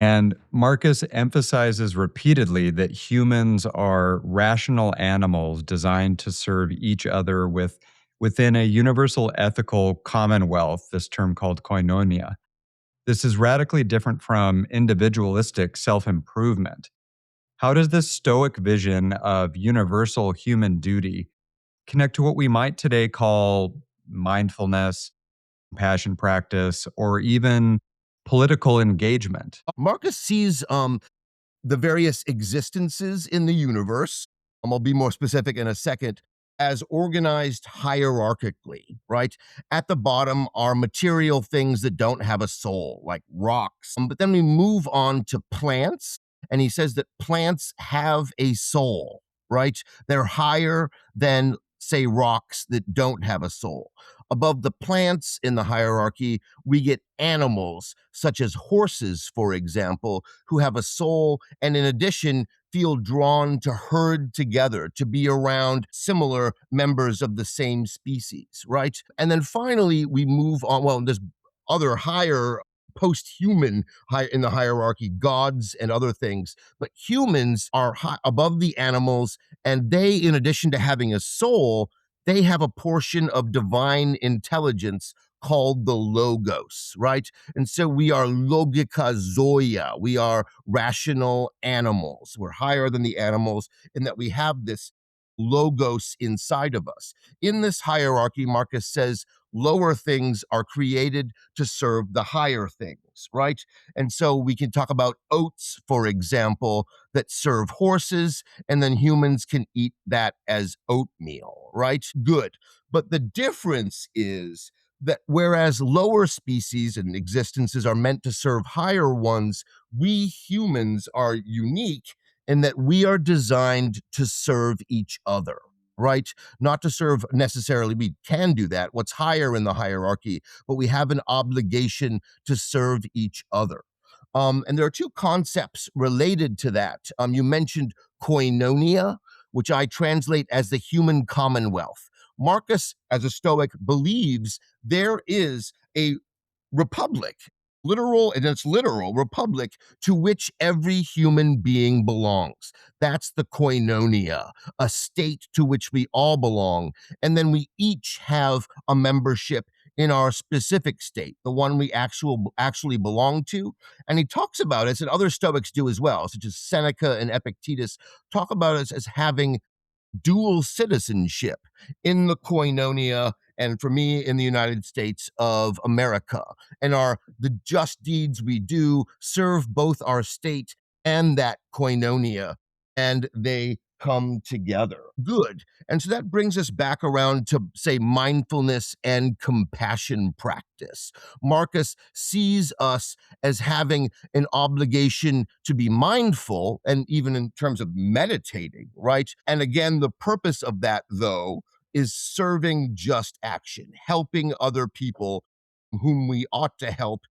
And Marcus emphasizes repeatedly that humans are rational animals designed to serve each other within a universal ethical commonwealth, this term called koinonia. This is radically different from individualistic self improvement. How does this Stoic vision of universal human duty connect to what we might today call mindfulness, passion practice, or even political engagement? Marcus sees the various existences in the universe, I'll be more specific in a second, as organized hierarchically, right? At the bottom are material things that don't have a soul, like rocks. But then we move on to plants, and he says that plants have a soul, right? They're higher than, say, rocks that don't have a soul. Above the plants in the hierarchy, we get animals, such as horses, for example, who have a soul and in addition feel drawn to herd together, to be around similar members of the same species, right? And then finally, we move on. Well, there's other higher post-human in the hierarchy, gods and other things, but humans are above the animals, and they, in addition to having a soul, they have a portion of divine intelligence called the logos, right? And so we are logika zoia. We are rational animals. We're higher than the animals in that we have this logos inside of us. In this hierarchy, Marcus says lower things are created to serve the higher things, right? And so we can talk about oats, for example, that serve horses, and then humans can eat that as oatmeal, right? Good. But the difference is that whereas lower species and existences are meant to serve higher ones, we humans are unique in that we are designed to serve each other, right? Not to serve necessarily, we can do that, what's higher in the hierarchy, but we have an obligation to serve each other. And there are two concepts related to that. You mentioned koinonia, which I translate as the human commonwealth. Marcus, as a Stoic, believes there is a republic, literal, and it's literal, republic to which every human being belongs. That's the koinonia, a state to which we all belong. And then we each have a membership in our specific state, the one we actually belong to. And he talks about it, and other Stoics do as well, such as Seneca and Epictetus, talk about us as having dual citizenship in the koinonia, and for me in the United States of America. And the just deeds we do serve both our state and that koinonia, and they come together. Good. And so that brings us back around to, say, mindfulness and compassion practice. Marcus sees us as having an obligation to be mindful, and even in terms of meditating, right? And again, the purpose of that, though, is serving just action, helping other people whom we ought to help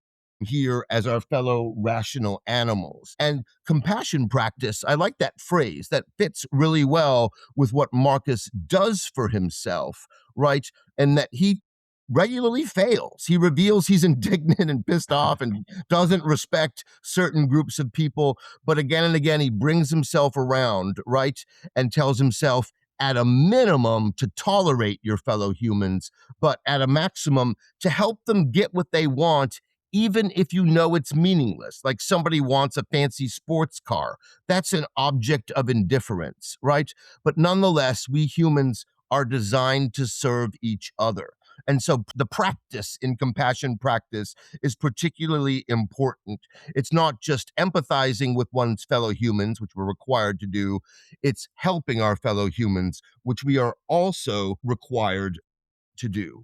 here as our fellow rational animals. And compassion practice, I like that phrase. That fits really well with what Marcus does for himself, right? And that he regularly fails. He reveals he's indignant and pissed off and doesn't respect certain groups of people. But again and again, he brings himself around, right? And tells himself, at a minimum, to tolerate your fellow humans, but at a maximum, to help them get what they want, even if you know it's meaningless. Like somebody wants a fancy sports car. That's an object of indifference, right? But nonetheless, we humans are designed to serve each other. And so the practice in compassion practice is particularly important. It's not just empathizing with one's fellow humans, which we're required to do, it's helping our fellow humans, which we are also required to do.